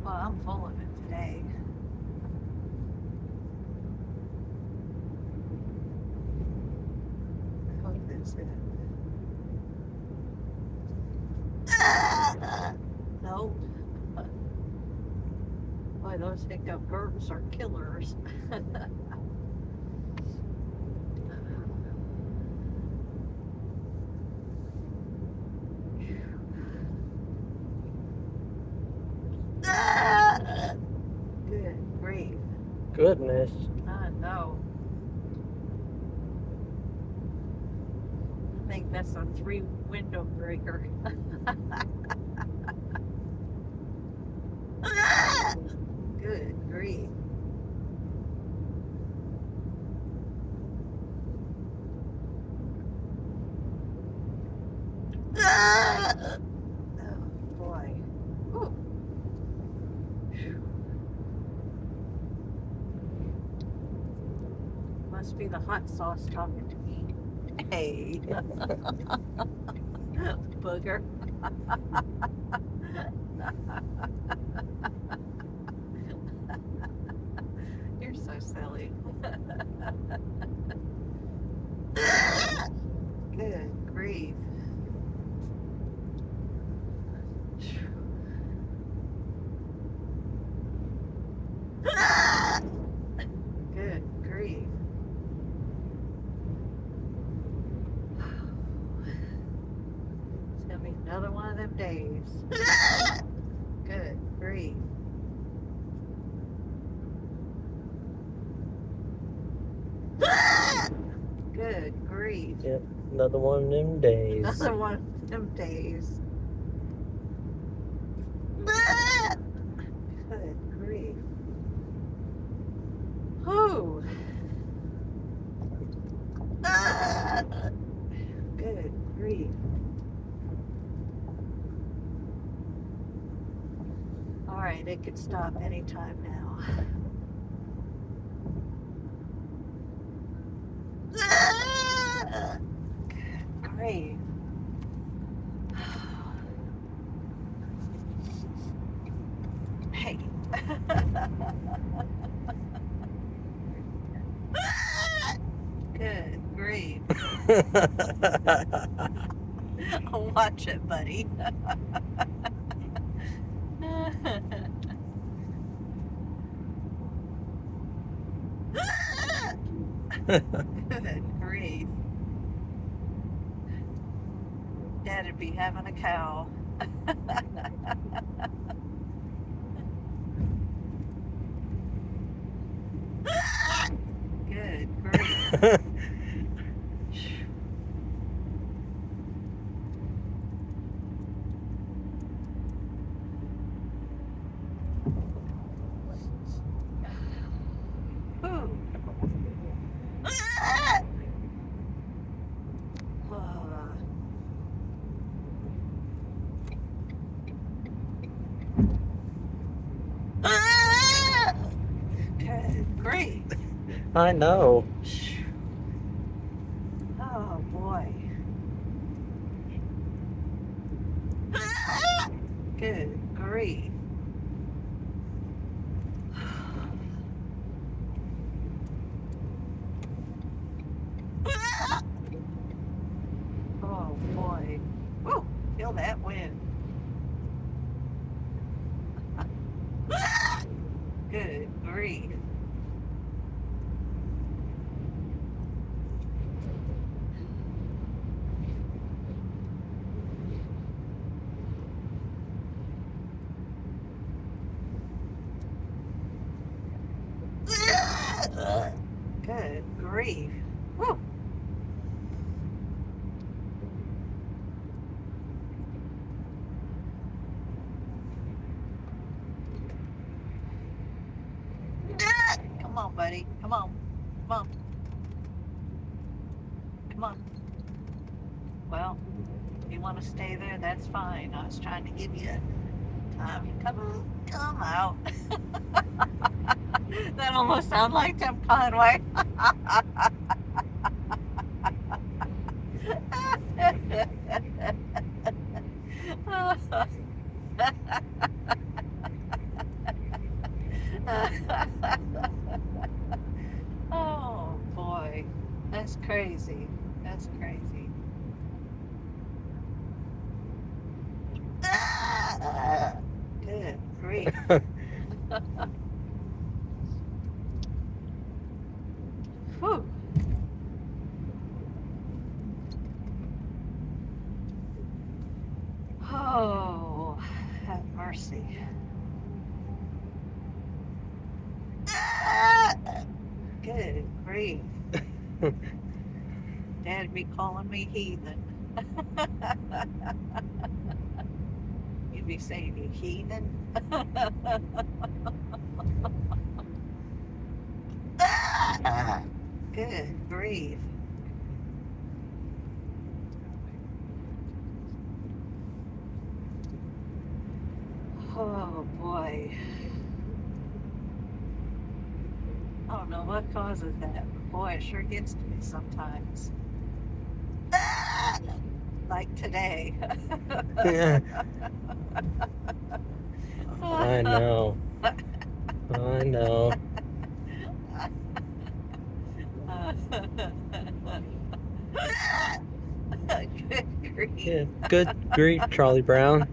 Well, I'm full of it today. I hope that's it. No. Boy, those hiccup burps are killers. Good grief. Goodness. I know. I think that's a 3-window breaker. Good grief. Oh boy. Ooh. Must be the hot sauce talking to me. Hey. Booger. You're so silly. Good grief. Good grief. It's gonna be another one of them days. Good grief. Good grief. Yep, another one of them days. Another one of them days. Good grief. Whew. Good grief. All right, it could stop anytime now. Good grief. Hey. Good grief. Watch it, buddy. Good grief. Dad'd be having a cow. Good grief. Ooh. Good grief. I know. Oh boy. Good grief. Oh boy. Woo, feel that wind. Good grief. Good grief. Woo. Come on, buddy. Come on. Come on. Come on. Well, if you want to stay there, that's fine. I was trying to give you time. Come out. That almost sounds like Tim Conway. crazy. That's crazy. Good grief. Whew. Oh, have mercy. Good grief. Dad'd be calling me heathen. You'd be saying, you heathen? Good grief. Oh boy. I don't know what causes that, but boy, it sure gets to me sometimes. Like today. I know. I know. Good grief. Yeah, good grief, Charlie Brown.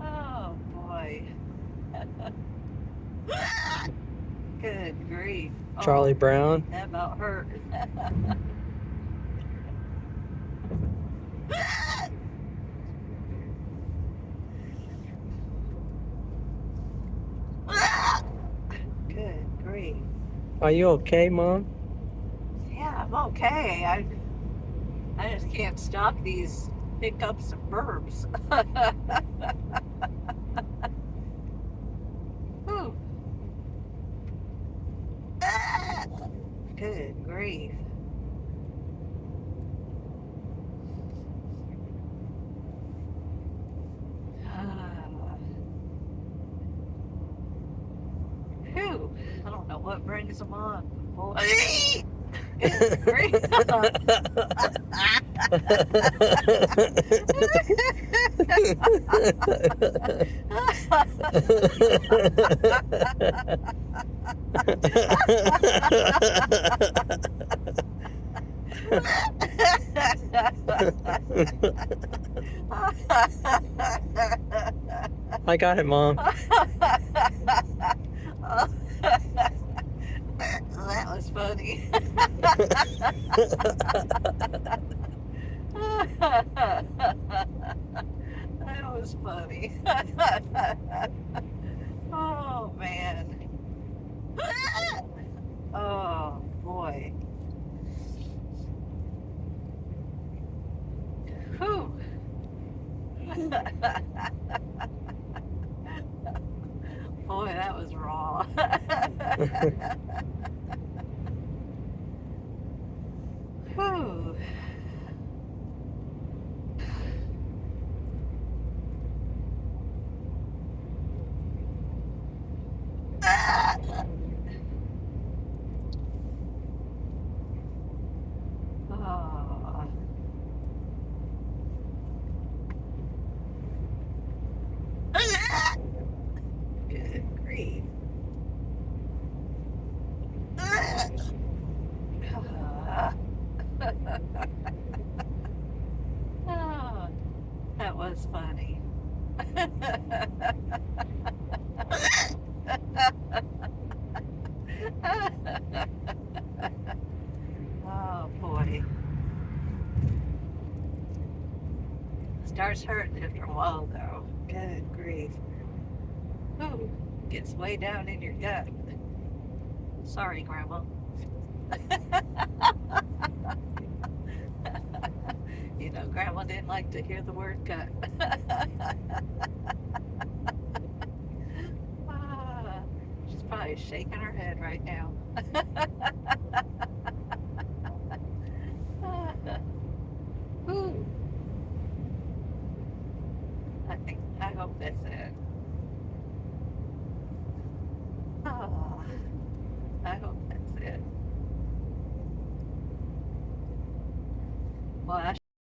Oh boy. Good grief. Charlie Oh, Brown. that about hurt. Good grief. Are you okay, Mom? Yeah, I'm okay. I just can't stop these hiccups and burps. Whew. Good grief. Whew. I don't know what brings them on. Boy. Good grief. I got it, Mom. That was funny. That was funny. Oh man. Oh boy. Whew. Boy, that was raw. Whew. Oh. Good grief. Oh, that was funny. Oh boy. Starts hurting after a while though. Good grief. Ooh, gets way down in your gut. Sorry, Grandma. You know, Grandma didn't like to hear the word gut. Ah, she's probably shaking her head right now. Ooh, I hope that's it. Oh, I hope that's it. Well, I